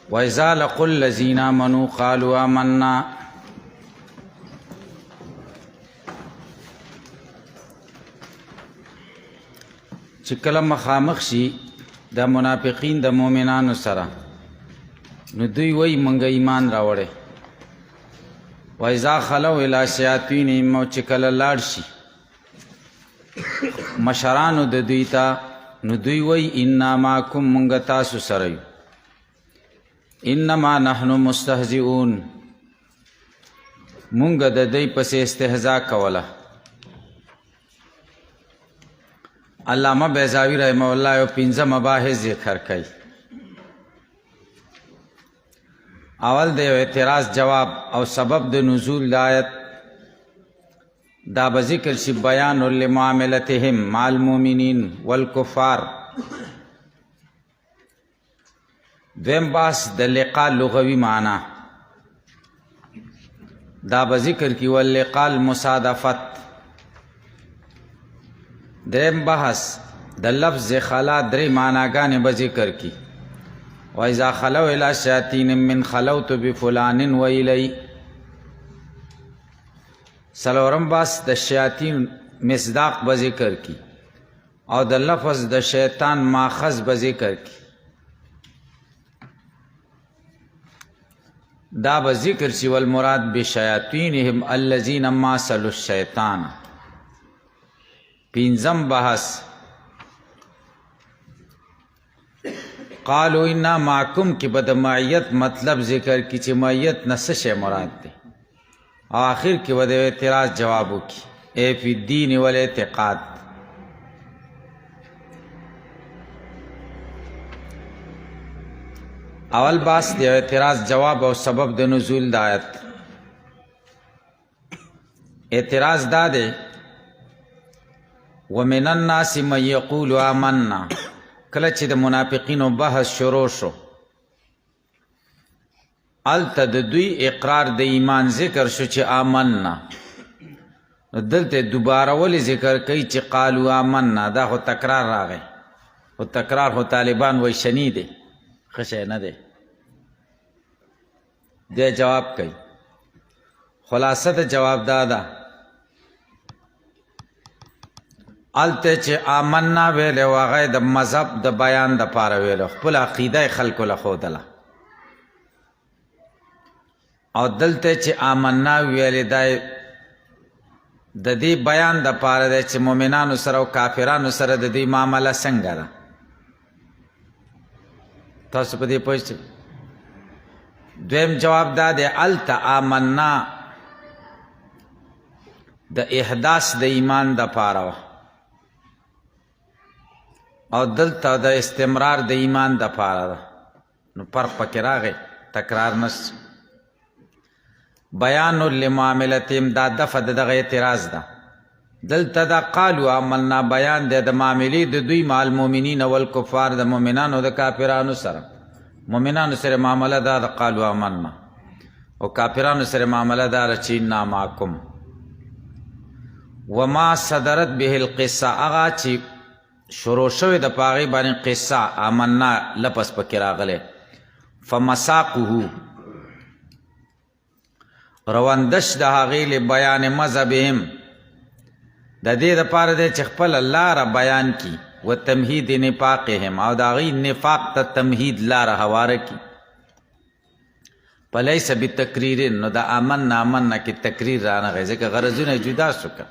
وَإِذَا لَقُوا الَّذِينَ آمَنُوا قَالُوا آمَنَّا چې کله مخامخ شي د منافقین د مؤمنانو سره نو دوی وایي موږ ایمان راوړی وَإِذَا خَلَوْا إِلَىٰ شَيَاطِينِهِمْ او چې کله لاړ شي مشرانو د دوی ته نو دوی وایي انا معکم موږ تاسو سره یو انما نحن مستهزئون موږ د دوی پسې استهزا کوله علامه بیضاوی رحمه الله یو 15 مباحث ذکر کوي اول د یو اعتراض جواب او سبب د نزول د آیت دا به ذکر شي بیان لمعاملتهم مع المؤمنین والکفار دویم بحث د لقاء لغوي معنا دا به ذکر کی واللقاء المصادفت دریم بحث د لفظ خلا درې معناګانې به ذکر کی وَإِذَا خَلَوْا إِلَىٰ شَيَاطِينٍ مِّنْ خَلَوْتُ بِفُلَانٍ وَإِلَيْ څلورم بحث د شیاطین مصداق به ذکر کی او د لفظ د شیطان ماخذ به ذکر کی دا به ذکر شي والمراد بشیاطینهم الذین ماثلوا الشیطان پنځم بحث قالوا انا معکم کی به د معیت مطلب ذکر کی چې معیت نه څه شی مراد دی آخر کې به د اعتراض جواب وکړي اے فی الدین والاعتقاد اول باس د اعتراض جواب او سبب د نزول د آیت اعتراض دا دی ومن الناس من یقول آمنا کله چې د منافقینو بحث شروع شو الته د دوی اقرار د ایمان ذکر شو چې آمنا دلته دوباره ولی ذکر کوي چې قالوا آمنا دا خو تکرار راغی او تکرار خو طالبان وای شنی دی ښه شی نه دی دی جواب کوي خلاصه د جواب دا ده الته چې آمنا ویلې هغه د مذهب د بیان د پاره ویلو خپل عقیده خلکو له ښودله او دلته چې آمنا ویلې دا د دې بیان د پاره دی چې مؤمنانو سره او کافرانو سره د دې معامله څنګه ده تاسو په دې پوه شئ دویم جواب دا دی الته آمنا د احداث د ایمان د پاره وه او دلته د استمرار د ایمان د پاره ده نو فرق پکې راغی تکرار نس بیان لمعاملتهم دا دفع دغه اعتراض ده دلته دا قالوا عملنا بیان د معاملې د دوی مع المؤمنین والکفار د مؤمنانو د کافرانو سره مؤمنانو سره معامله دا د قالوا عملنا او کافرانو سره معامله دا چې انا معکم وما صدرت به القصه هغه چې شروع شوی د پاغي باندې قصه آمنا لپس پکې راغله فمساقه رواندش د هغې له بیان مذهبهم د دې دپاره دی چې خپله لاره بیان کی و تمهید نفاقهم او د هغې نفاق ته تمهید لاره هواره کی فلیس بتکریر نو د آمنا کې تکریر رانغی ځکه غرضونه جدا شو که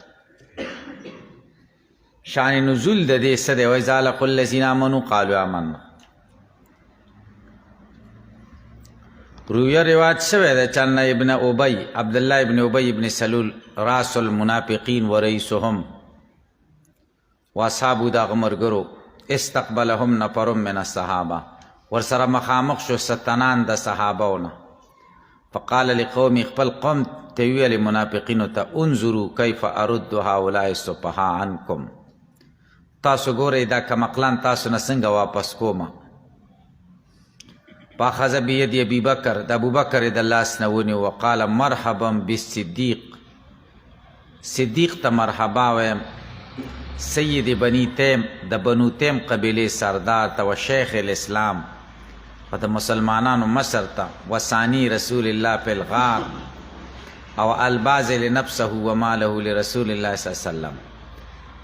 شان نزول د دې څه دی وإذا لقوا الذین آمنوا قالوا آمنا رویه روایت شوی ده چې ابن ابی عبدالله ابن ابی ابن سلول راس المنافقین و رئیسهم و اصحابو دغه ملګرو استقبلهم نفر من الصحابه ورسره مخامخ شو ستنان د صحابهونه فقال لقوم خپل قوم ته ویل منافقینو ته انظروا کیف ارد هؤلاء السفهاء عنکم تاسو ګورئ دا کمقلان تاسو نه څنګه واپس کومه فاخذ بید ابي بکر د ابو بکر د لاس نه ونیو وقال مرحبا بالصدیق صدیق ته مرحبا وایم سید بنی تیم د بنو تیم قبیله سردار ته و شیخ الاسلام و د مسلمانانو مشر ته و ثانی رسول الله فی الغار او البازل نفسه و ماله لرسول الله صلی الله علیه وسلم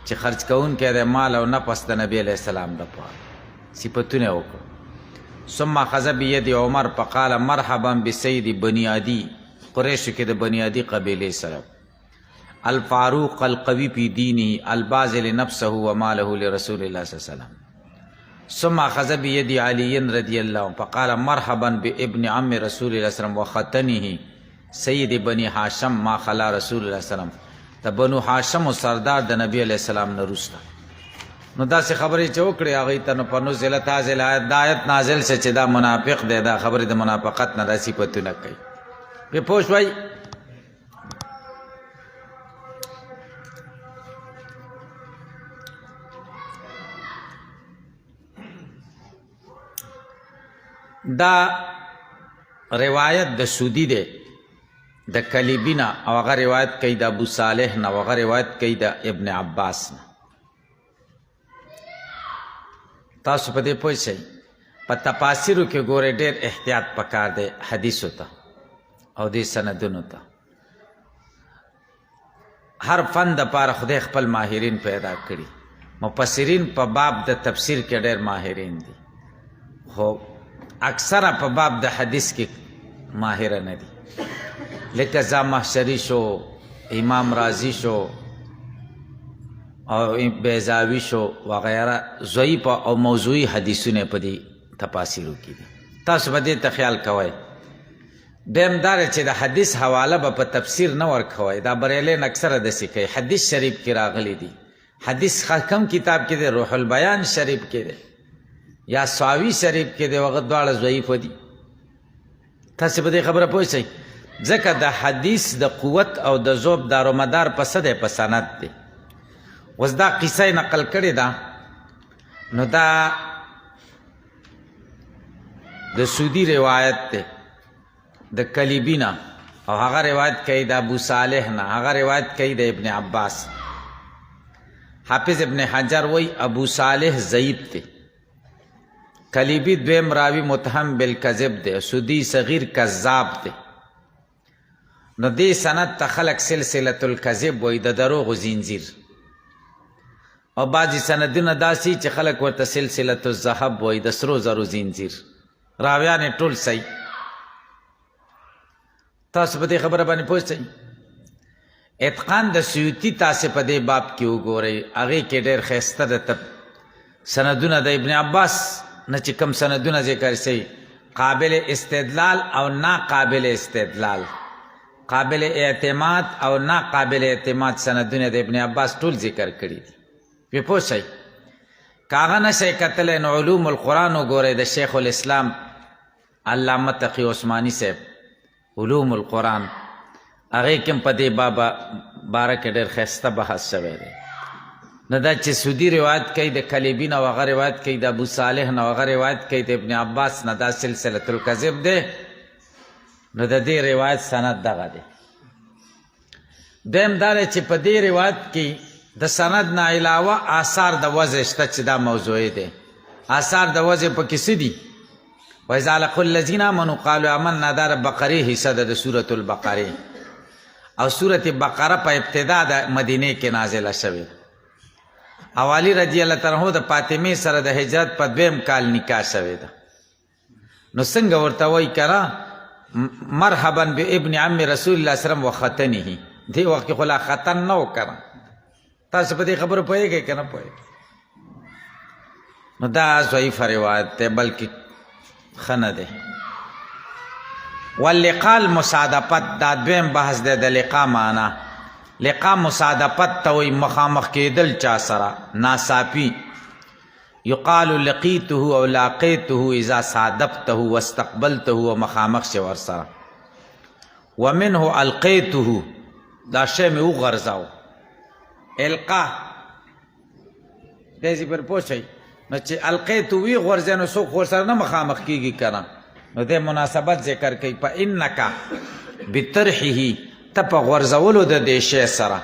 چې خرج کوونکی د مال او نفس د نبی علیه السلام دپاره صفتونه وکړو. ثم اخذ بید عمر فقال مرحبا بسید بنی عدی، قریشو کې د بنی عدی قبیله سره، الفاروق القوی فی دینه البازل نفسه و ماله لرسول الله صلی الله علیه وسلم. ثم اخذ بید علی رضی الله عنه فقال مرحبا بابن عم رسول الله صلی الله علیه وسلم و ختنه سید بنی هاشم ما خلا رسول الله صلی الله علیه وسلم. د بنو هاشم و سردار د نبی علیه السلام نه وروسته نو داسې خبرې چې وکړې هغوی ته نو په نزلت هذه الآیت دا آیت نازل شه چې دا منافق دی، دا خبرې د منافقت نه دا صفتونه کوي. پرې پوه شوئ؟ دا روایت د سودی دی د کلیبی نه، او هغه روایت کوي د ابو صالح نه، او هغه روایت کوي د ابن عباس نه. تاسو په دې پوه شئ. په تفاسیرو کې ګورئ ډېر احتیاط پکار دی حدیثو ته او دې سندونو ته. هر فن دپاره خدای خپل ماهرین پیدا کړي. مفسرین په باب د تفسیر کې ډېر ماهرین دي، خو اکثره په باب د حدیث کې ماهره نه دي. لکه زامخشری شو، امام رازی شو او بیضاوی شو وغیرہ، ضعیف او موضوعی حدیثونه په دې تفاسیرو کې دي. تاسو به دې ته خیال کوئ. دویم دا چې د حدیث حواله به په تفسیر نه ورکوئ. دا بریلین اکثره داسې کوي. حدیث شریف کې راغلی دي، حدیث کم کتاب کې دی، روح البیان شریف کې دی یا ساوی شریف کې دی، هغه دواړه ضعیف دي. تاسو په دې خبره پوه شئ. ځکه د حدیث د قوت او د ذوب دارومدار په څه دی؟ په سند دی. اوس دا قصه نقل کړې ده، نو دا د سودی روایت دی د کلیبی نه، او هغه روایت کوي د ابو صالح نه، هغه روایت کوي د ابن عباس. حافظ ابن حجر وی ابو صالح ضعیف دی، کلیبی دویم راوی متهم بالکذب دی، سودی صغیر کذاب دی. نو دې سند ته خلق سلسلة الکذب وی د دروغ و زنجیر، او بعضی سندونه داسي چې خلق ورته سلسلة الذهب وی د سرو زرو زنجیر. راویان ټول صحیح. تاسو په دې خبره باندې پوه شئ. اتقان د سیوطي تاسو په دې باب کې وګورئ، هغې کې ډېر ښایسته د سندونه د ابن عباس نه چې کوم سندونه ذکر شي، قابل استدلال او ناقابل استدلال، قابل اعتماد او ناقابل اعتماد سندونه د ابن عباس ټول ذکر کړي دي. پې پوه شئ. که هغه نه شئ کتلی نو علوم القرآن وګورئ د شیخ الاسلام علامه تقی عثماني صاحب علوم القرآن، هغې کې هم په دې باره کې ډېر ښایسته بحث شوی دی. نو دا چې سودي روایت کوي د کلیبي نه، او هغه روایت کوي د ابو صالح نه، او هغه روایت کوي د ابن عباس نه، دا سلسلة الکذب دی. نو د دې روایت سند دغه دی. دویم دا دی چې په دې روایت کې د سند نه علاوه آثار د وضع شته چې دا موضوعي دی. آثار د وضع پکې څه دي؟ وإذا لقوا الذین آمنوا قالوا آمنا، دا د بقرې حصه ده د سورة البقرې، او سورة بقره په ابتدا د مدینې کې نازله شوې. او علی رضی الله تعالی عنہ د فاطمې سره د هجرت په دویم کال نکاح شوې ده. نو څنګه ورته وایي کنه مرحبا بابن عم رسول الله صلی الله علیه وسلم و ختنه، دې وخت کې خو لا ختن نه و کنه. تاسو په دې خبرو پوهېږئ که نه پوهېږئ؟ نو دا ضعیف روایت دی، بلکې ښه نه دی. واللقاء المصادفت، دا دویم بحث دی د لقا معنا. لقا مصادفت ته وایي مخامخ کېدل چا سره، ناڅاپي. یقال لقیته او لاقیته اذا صادفته واستقبلته و مخامخ شي ورسره. ومنه القیته، دا شی مې وغورځاو. القا داسې پر پوه شئ. نو چې القیته وي غورځی نو څوک ورسره نه مخامخ کېږي که نه. نو دې مناسبت ذکر کوي. فإنک بطرحه، ته په غورځولو د دې شی سره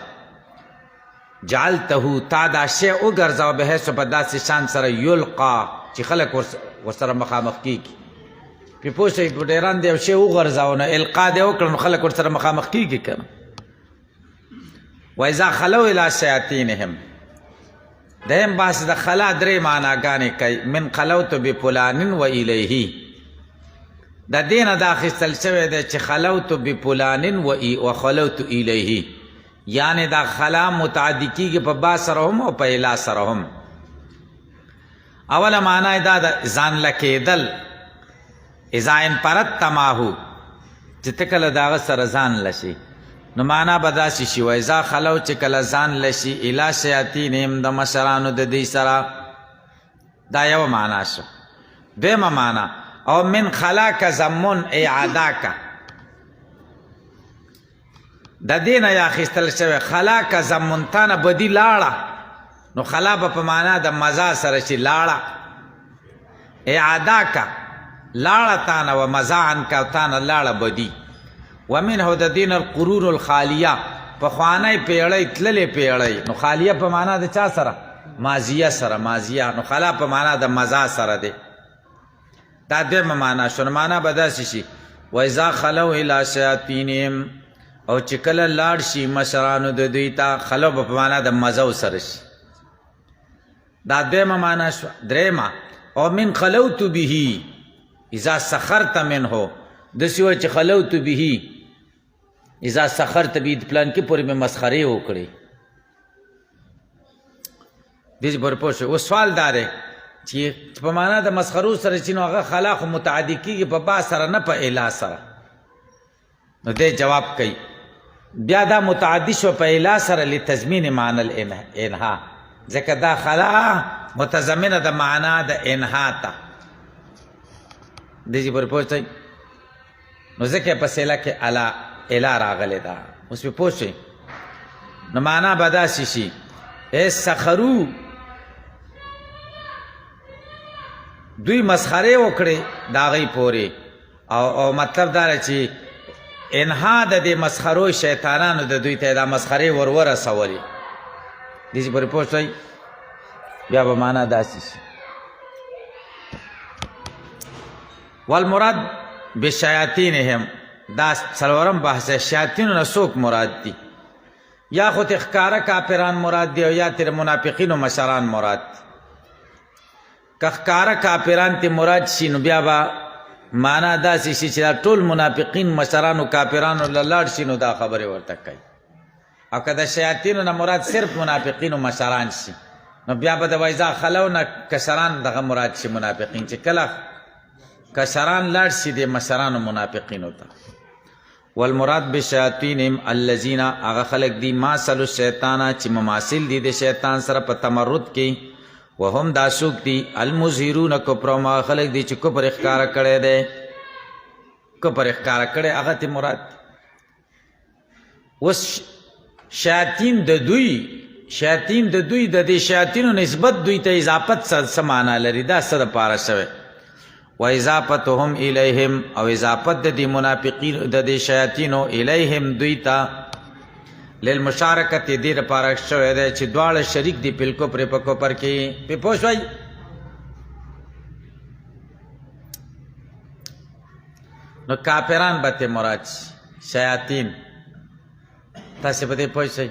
جعلته تا دا شی وګرځاو بحیث په داسې شان سره یلقا چې خلک ورسره مخامخ کېږي. پې پوه شئ په ډیران د یو شی وغورځاو نو القا دې وکړه نو خلک ورسره مخامخ کېږي که نه. وإذا خلوا إلى شیاطینهم دیم بحث د خلا درې معناګانې کوي. من خلوت بفلان و الیه د دې نه دا اخیستل شوی دی چې خلوت بفلان و خلوت الیه، یعنی دا خلا متعدی کېږي په با سره هم او په اله سره هم. اوله معنا دا د ځان لکېدل، اذا انفردت معه چې ته کله د هغه سره ځان لشي نو معنا به داسې شي وایذا خلو چې کله ځان لشي الی شیاطینهم د مشرانو د دوی سره. دا یوه معنا شو. دویمه معنا او من خلاک زمون ای عداکه د دې نه یا اخیستل شوی خلاک زمونتانه بدي لاړه نو خلا به په معنا د مزا سره شي لاړه. ای عداکه لاړه تانه و مزا عنکه تانه لاړه بدي. ومنه د دین القرون الخالیه پخوانی پیړۍ تللې پیړۍ نو خالیه په معنا د چا سره؟ ماضیه سره. ماضیه نو خلا په معنا د مزا سره دی. دا دویمه معنا شو. نو معنا به داسې شي وإذا خلوا الی شیاطینهم او چې کله لاړ شي مشرانو د دوی ته خلو به په معنا د مزو سره شي. دا دویمه معنا شو. درېیمه او من خلوت به اذا سخرت منه داسې وایي چې خلوت به اذا سخرت به د پلان کې پورې مې مسخرې وکړې. دې پورې پوه شو. اوس سوال دا دی چې په معنا د مسخرو سره چې نو هغه خلا خو متعدي کېږي په با سره نه په اله سره. نو دې جواب کوي بیا دا متعدي شو په اله سره لتضمین معنی الانها ځکه دا خلا متضمنه د معنا د انها ته. دې پورې پوه شئ. نو ځکه په سیله کې اله راغلی ده. اوس پې پوه شئ. نو معنا به داسې شي ای سخرو دوی مسخرې وکړې د هغوی پورې او مطلب دا چې انها د دې مسخرو شیطانانو د دوی ته دا مسخرې ورسولې. دې پورې پوه شئ. بیا به معنا داسې شي والمراد بشیاطینهم دا څلورم بحث ہے. شیاطینو نه څوک مراد دي؟ یا خو تې ښکاره کافران مراد دي او یا تېر منافقینو مشران مراد دي. که ښکاره کافران ته مراد شي نو بیا به معنا داسې شي چې دا ټول منافقین مشرانو کافرانو له لاړ شي نو دا خبرې ورته کوي. او که د شیاطینو نه مراد صرف منافقینو مشران شي نو بیا به د وایذا خلو نه کشران دغه مراد شي منافقین چې کله کشران لاړ شي د مشرانو منافقینو ته. والمراد بشیاطینهم الذین هغه خلک دي ماثلو الشیطانه چې مماثل دي د شیطان سره په تمرد کې. وهم دا څوک دي المظهرون کفرهما خلک دي چې کفر ښکاره کړی دی. کفر ښکاره کړی هغه ته مراد. اوس شیاطین د دوی د دې شیاطینو نسبت دوی ته اضافت څه معنا لري؟ دا څه دپاره شوی؟ و اضافتهم الیهم او اضافت د دې منافقین د دې شیاطینو الیهم دوی ته للمشارکت دې دپاره شوی دی چې دواړه شریک دي په الکفر په کفر کې. پې پوه شوئ. نو کافران به ته مراد شیاطین. تاسې په دې پوه شئ.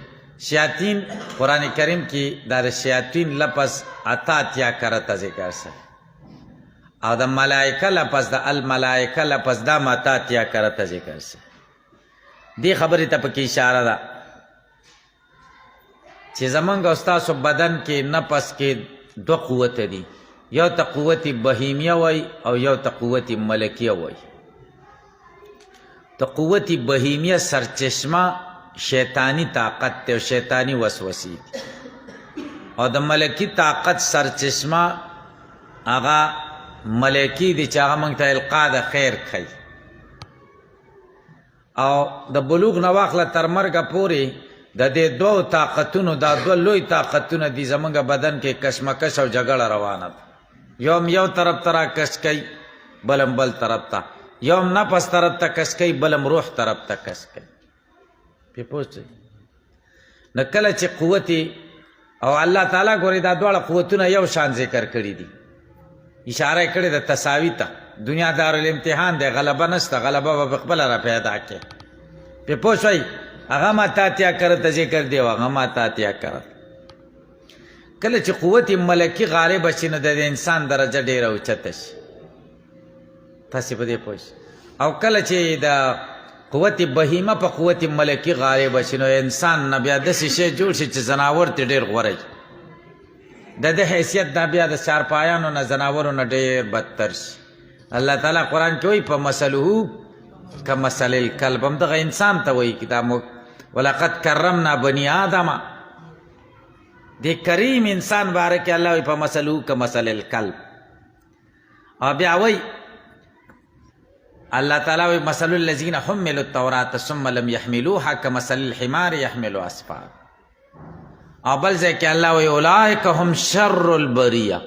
شیاطین قرآن کریم کې دا د شیاطین لفظ اتاتیا کرته ذکر شوی او د ملائکه لفظ د الملائکه لفظ دا ماتاتیا کرته ذکر شوی. دې خبرې ته پکې اشاره ده چې زمونږ او ستاسو بدن کې نفس کې دو قوت دي. یو ته قوت بهیمیه وای او یو ته قوت ملکیه وای. ته قوت بهیمیه سرچشمه شیطانی طاقت ته او شیطانی وسوسې دي او د ملکی طاقت سرچشمه هغه ملکی دی چې هغه موږ ته القا د خیر کوي. او د بلوغ نه واخله تر مرګه پورې د دې دوو طاقتونو دا دوه لوی طاقتونه دي زمونږ بدن کې کشمکش او جګړه روانه ده. یوم یو طرف ته راکش کوي بلم بل طرف ته، یوم نفس طرف ته کش کوي بلم روح طرف ته کش کوي. پې پوه شئ. نو کله چې قوت او الله تعالی ګورې دا دواړه قوتونه یو شان ذکر کړي دي اشاره کړې د تساوي ته دنیا دارالامتحان دی غلبه نشته غلبه به خپله را پیدا کړي پې پوه شوئ هغه ما تاتیا کرت ذکر دی هغه ما تاتیا کرت کله چې قوت ملکی غالب شي نو د انسان درجه ډېره اوچته شي تاسې په دې پوه او کله چې د قوت بهیمه په قوت ملکی غالب شي نو انسان نه بیا داسې شی جوړ شي چې ځناور ترې ډېر غوره د ده حیثیت دا بیا د چارپایانو نه ځناورو نه ډېر بدتر شي الله تعالی قرآن کې وایي په مثله کمثل الکلب هم دغه انسان ته وایي کتاب ولقد کرمنا بني آدم دی کریم انسان باره کې الله وایي په مثله کمثل الکلب او بیا وایي الله تعالی وایي مثل الذین حملوا التوراة ثم لم يحملوها کمثل الحمار يحمل اسفار او بل ځای کې الله وایي اولئک هم شر البریه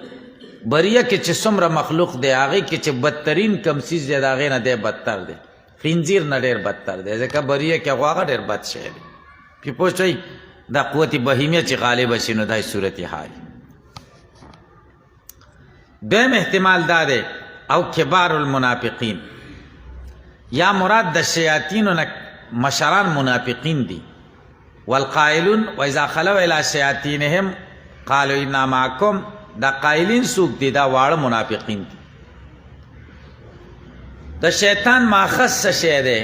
بریه کې چې څومره مخلوق دی هغې کې چې بدترین کم څیز دی د هغې نه دی بدتر دی خنزیر نه ډېر بدتر دی ځکه بریه کې خو هغه ډېر بد شی دی پې پوه شئ دا قوت بهیمیه چې غالبه شي نو دا صورت حال دویم احتمال دا دی او کبار المنافقین یا مراد د شیاطینو نه مشران منافقین دي والقائلون واذا خلوا الى شیاطینهم قالوا انا معکم دا قائلین څوک دي دا واړه منافقین دي د شیطان ماخذ څه شی دی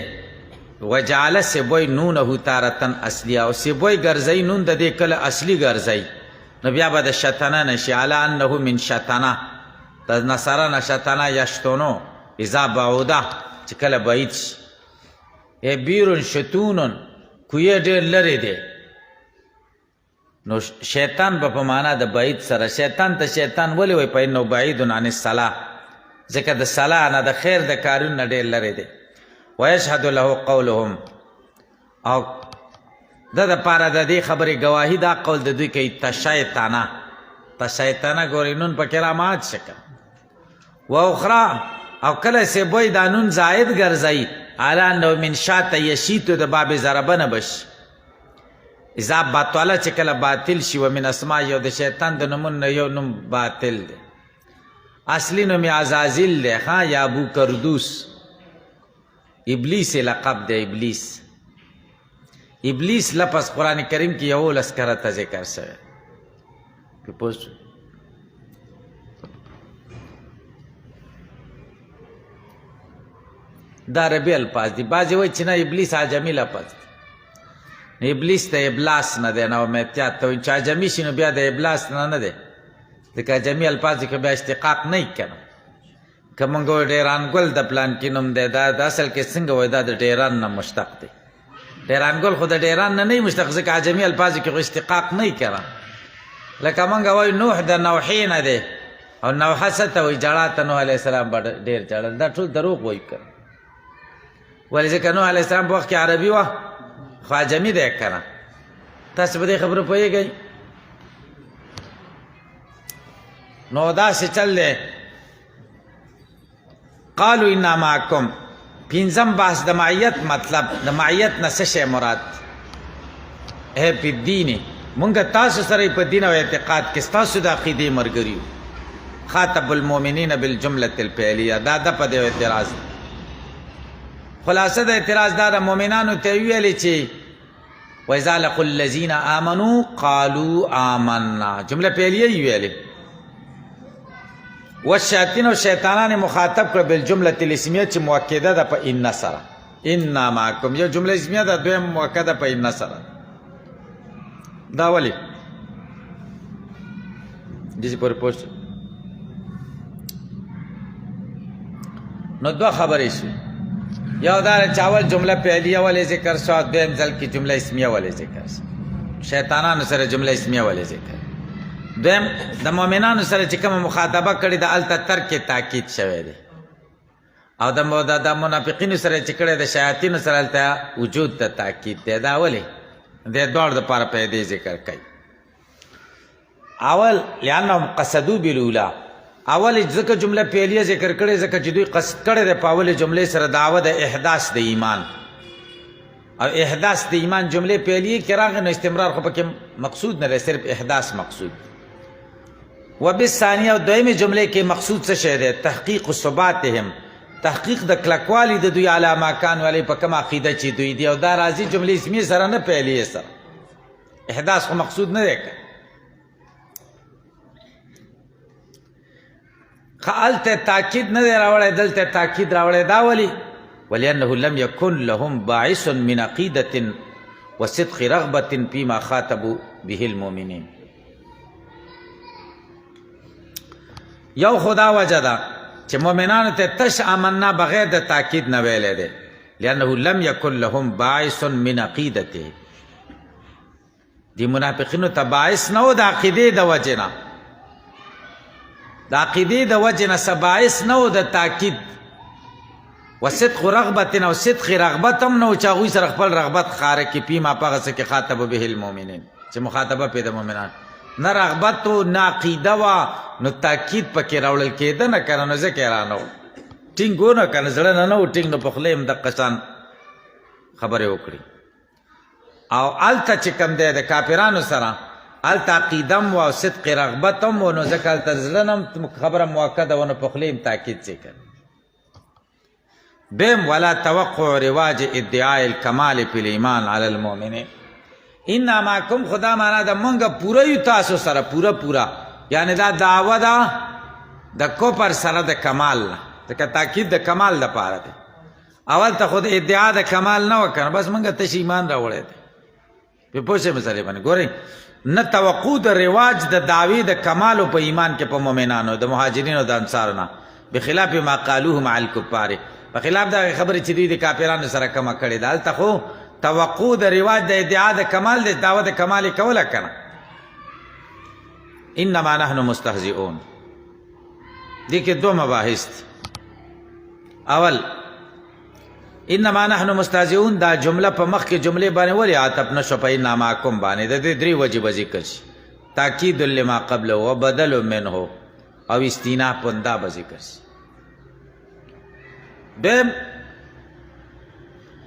وجعل سبوی نونه تارتن اصلی او سبوی ګرځئ نون د دې کله اصلي ګرځئ نو بیا به د شطنه نشي علی انه من شطنه د نصره نه شطنه یشتونو اذا بعوده چې کله بعید شي بیرون شتونون کویه ډېر لرې دی نو شیطان به په معنا د بعید سره شیطان ته شیطان ولې وایي په انه بعید عن الصلاة ځکه د صلاح نه د خیر د کارونو نه ډېر لرې دی ویشهد له قولهم او د دپاره د دې خبرې ګواهي دا قول د دوی کوي تشیطانه ګورې نون پکې رامات شکه و اخرى او کله سبوی دا نون زائد ګرځئ علی انه من شاته یشیتو د باب ضربه نه بشي اذا باطله چې کله باطل شي و من اسماء یو د شیطان د نومونو یو نوم باطل دی اصلي نوم یې عزازیل دی ها یا ابو کردوس ابلیس لقب دی ابلیس لفظ قرآن کریم کې 11 کرته ذکر شوی که پوه شو دا عربي الفاظ دي بعضې وایي چې نه ابلیس عجمي لفظ دی ابلیس د ابلاس نه دی نه احتیاط ته وایي چې عجمي شي نو بیا د ابلاس نه دی ځکه عجمي الفاظ کې بیا اشتقاق نه وي که نه که مونږ وایو ډیران ګل د پلان کې نوم دی دا د اصل کې څنګه وایي دا د ډیران نه مشتق دی ډیران ګل خو د ډیران نه نه مشتق ځکه عجمي الفاظو کې خو اشتقاق نه وي که نه لکه مونږ وایو نوح د نوحې نه دی او نوحه څه ته وایي جړا ته نوح علیه السلام به ډېر جړل دا ټول دروغ وایي که ولې ځکه نوح علیه السلام په وخت کې عربي وه خو عجمي دی که نه تاسو په دې خبرو پوهېږئ نو داسې چل دی قالو انا معکم پنځم بحث د معیت مطلب د معیت نه څه شی مراد ہے په دین مونږ تاسو سره په دین او اعتقاد کې ستاسو د عقیدې ملګري یو خاطب المؤمنین بالجمله الفعلیه دا د په دې اعتراض خلاصه د اعتراض دا د مؤمنانو ته ویلې چې وإذا لقوا الذین آمنوا قالوا آمنا جمله فعلیه یې ویلې والشیاطین او شیطانان مخاطب کړ بالجمله الاسمیه چې مؤکده ده په ان سره انا معکم یو جمله اسمیه ده دویم مؤکده په ان سره دا ولی دې پر پوښت نو دوه خبرې شي یو دا چاول جمله فعلیه ولې ذکر شو دویم ځل کې جمله اسمیه ولې ذکر شو شیطانانو سره جمله اسمیه ولې ذکر دویم د مؤمنانو سره چې کومه مخاطبه کړې ده هلته ترک تاکید شوی دی او د منافقینو سره چې کړی د شیاطینو سره هلته وجود ته تاکید دی دا ولې د دواړو دپاره پیدې ذکر کوي اول لانهم قصدو بالاولی اول ځکه جمله فعلیه ذکر کړې ځکه چې دوی قصد کړی دی په اولې جملې سره دعوه د احداث د ایمان او احداث د ایمان جملې پهلیه کې راغی نو استمرار خو پکې مقصود نه دی، صرف احداث مقصود. و بالثانیه او دویمې جملې کې مقصود څه شی دی؟ تحقیق ثباتهم، تحقیق د کلکوالی د دوی علی ما کانوا علیه، په کوم عقیده چې دوی دي، او دا راځي جملې اسمیې سره نه پهلیه سره. احداث خو مقصود نه دی که. هلته تاکید نه دی راوړی، دلته تاکید راوړی. دا ولي؟ ولأنه لم يكن لهم باعث من عقیدة وصدق رغبة فيما خاطبوا به المؤمنين. یو خدا وجه ده چې مؤمنانو ته تش آمنا بغیر د تاکید نه ویلی دی، لأنه لم يكن لهم باعث من عقیدته. دی منافقینو ته باعث نه و د عقیدې د وجې نه، د عقیدې د وجې نه څه باعث نه و د تاکید. وصدق رغبت او صدق رغبت هم نه و چې هغوی سره خپل رغبت ښکاره کړي فیما په هغه څه کې خاطبه به المؤمنین، چې مخاطبه پې د مؤمنان نه رغبت و نه عقیده وه، نو تاکید پکې راوړل کېده نه که نه، نو ځکه یې رانه و ټینګ و نه که نه، زړه نه نه و ټینګ، نو په خوله یې هم دقه شان خبرې وکړي. او هلته چې کوم دی د کافرانو سره هلته عقیده هم و او صدق رغبت هم و، نو ځکه هلته زړه نه هم خبره مؤکده و، نو په خوله یې تاکید چې کوي. بیم ولا توقع رواج ادعاء الکمال فی الایمان علی المؤمنین. انا معکم خدا معنا د مونږ پوره یو تاسو سره، پوره یعنی دا دعوه ده د کفر سره د کمال نه، ځکه تاکید د کمال دپاره دی. اول ته خود ادعا د کمال نه وکړه، بس مونږ تش ایمان راوړی دی. په پوه شئ مسلې باندې ګورئ، نه توقع د رواج د دعوی د کمالو په ایمان کې په مؤمنانو د مهاجرینو د انصارو نه، بخلاف ما قالوه مع الکفار، په خلاف د خبرې چې دوی د کافرانو سره کمه کړې ده. هلته خو توقع د رواج د ادعا د کمال د دعوه د کمال یې کوله که نه. انما نحن مستهزئون، دې کې دو مباحث دي. اول انما نحن مستهزئون، دا جمله په مخکې جملې باندې ولې عطف نه شو په انا معکم باندې؟ د دې درې وجې به ذکر شي، تاکید لما قبله و بدل منه او استیناف، دا به ذکر شي. دویم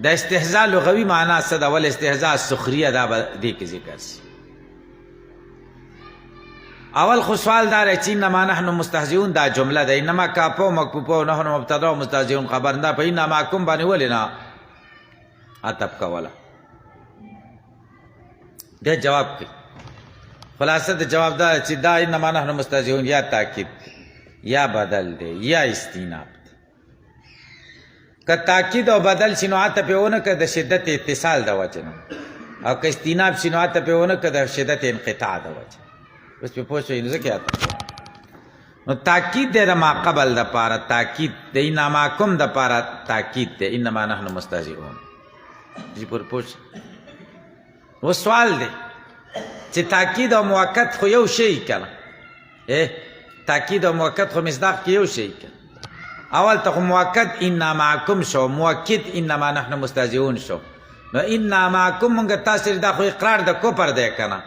د استهزاء لغوي معنا څه ده؟ ول استهزاء سخریه، دا به دې کې ذکر شي. اول خو سوال دار چې انما نحن مستهزئون دا جمله ده، انما کافو مکفوفو نحن مبتدا و مستهزئون خبر ده، په انا معکم باندې ولې نه عطف کوله؟ دې جواب کوي. خلاصه د جواب دا چې دا انما نحن مستهزئون یا تاکید یا بدل دی یا استیناف. که تاکید او بدل شي نو عطف یې ونه کړه د شدت اتصال د وجې نه، او که استیناف شي نو عطف یې ونه کړه د شدت انقطاع د وجې. اوس پې پوه شوئ نو ځکه عطف نو تاکید دی د ما قبل دپاره، تاکید د انا معکم دپاره تاکید دی، انما نحن مستهزئون. دې پورې پوه شئ. اوس سوال دی چې تاکید او موقت خو یو شی که نه؟ تاکید او موقت خو مصداق کې یو شی که. اول ته خو موقت انا معکم شو، موکد انما نحن مستهزئون شو. نو انا معکم مونږ تاسو دا خو اقرار د کفر دی که نه،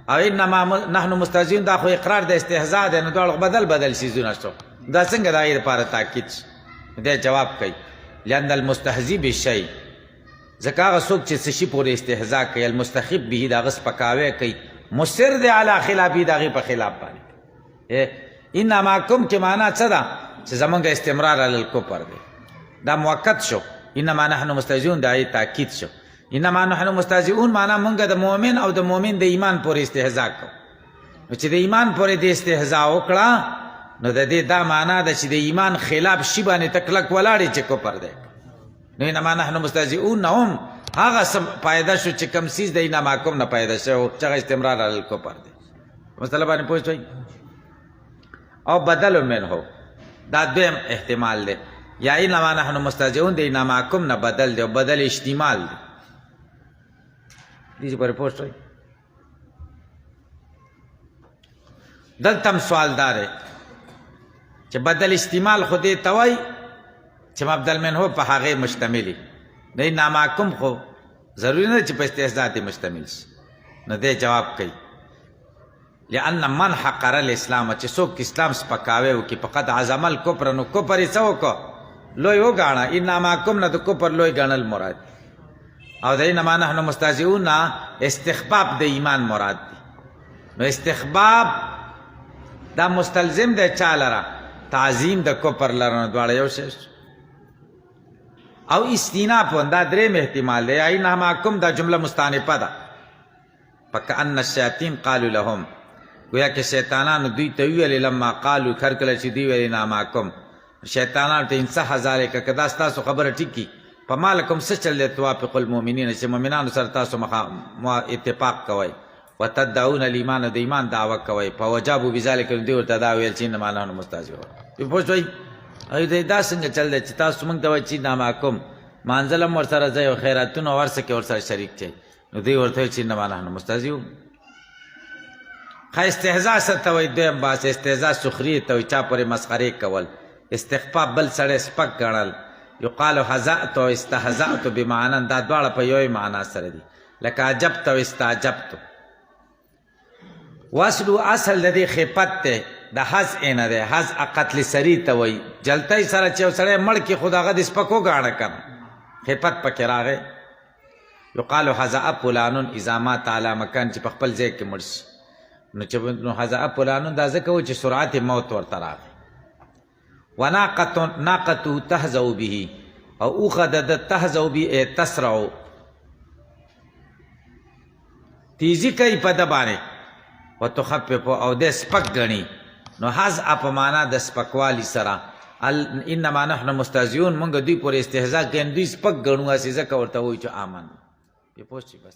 او انما نحن مستهزئون دا خو اقرار د استهزاء دی، نو دواړه بدل څیزونه شو. دا څنګه د هغې دپاره تاکید شي؟ دی جواب کوي لأن المستهزئ بالشیء، ځکه هغه څوک چې څه شي پورې استهزاء کوي، المستخف به د هغه سپکاوی کوي، مصر دی علی خلافي، د هغې په خلاف باندې. انا معکم کې معنا څه ده؟ چې زمونږ استمرار علی الکفر دی، دا موقت شو. انما نحن مستهزئون دا ای تاکید شو. انما نحن مستهزئون معنا مونږ د مؤمن او د مؤمن د ایمان پورې استهزاء کوو. نو چې د ایمان پورې د استهزاء وکړه نو د دې دا معنا ده چې د ایمان خلاف شي باندې ته کلک ولاړې چې کفر دی. نو انما نحن مستهزئون نه هم هغه څه پایده شو چې کوم څیز د انا معکم نه پایده شو، چې هغه استمرار علی الکفر دی. مسله باندې پوه شئ. او بدل منه، دا دویم احتمال دی، یا انما نحن مستهزئون د انا معکم نه بدل دی، او بدل اشتمال دی. دې پورې پوه شئ. دلته هم سوال دا دی چې بدل استعمال خو دې ته وایي چې مبدل منه په هغې مشتملي، د انا معکم خو ضروري نه ده چې په استهزاء دې مشتمل شي. نو دی جواب کوي لأن من حقر الاسلام، چې څوک اسلام سپکاوی وکړي، فقد عظم الکفر، نو کفر یې څه وکړه؟ لوی وګاڼه. انا معکم نه د کفر لوی ګڼل مراد. او دای نه ما نحن مستهزئون استخفاف د ایمان مراد دی. نو استخفاف دا مستلزم دی چا لره تعظیم د کفر لره، نو دواړه یو شی او استیناف دا دریم احتمال دی. اینا معکم دا جمله مستانفه ده. فکأن الشیاطین قالوا لهم گویا کہ شیطانانو دوی ته ویلې لما قالو کر کله چې دوی ویلې نا معکم شیطانانو ته ان صح ذلک که دا ستاسو خبره ټیک فما لکم څه چل دی توافق المؤمنین چې مؤمنانو سره تاسو اتفاق کوئ وتدعون الایمان د ایمان دعوه کوئ فوجابوا بذلک دوی ورته دا ویل چې انما نحن مستهزئون. پوه شوئ دا څنګه چل دی چې تاسو موږ ته وایئ چې نا معکم مانځل هم ورسره ځئ او خیراتونه ورسه کې ورسره شریک شئ، نو دوی ورته ویل چې انما نحن مستهزئون. استهزاء څه ته وایي؟ دویم بحث استهزاء سخریې ته وایي، چا پورې مسخرې کول. استخفاف بل سړی سپک ګڼل. یقال حزأت او استهزأت بمعنی، دا دواړه په یوې معنا سره دي، لکه عجبت او استعجبت. واصلو اصل د دې خفت دی، د حزء نه دی. حزء قتل سری ته وایي، جلتۍ سره چې یو سړی مړ کړي خو د هغه د سپک وګاڼه کنه، خفت پکې راغی. یقال حزأ فلان اذا مات علی مکان، چې په خپل ځای کې مړ شي. نو حزأ فلان دا ځکه و چې سرعت موت ورته راغی. وناقته تهزأ به، او اوښه د تهزأ به تسرع، تیزی کوي په ده باندې، وتخفف او د سپک ګڼي. نو حزأ په معنا د سپکوالي سره. انما نحن مستهزئون، مونږ دوی پورې استهزاء کوي، دوی سپک ګڼو، هسې ځکه ورته وایو چې آمن. پوه شئ بس.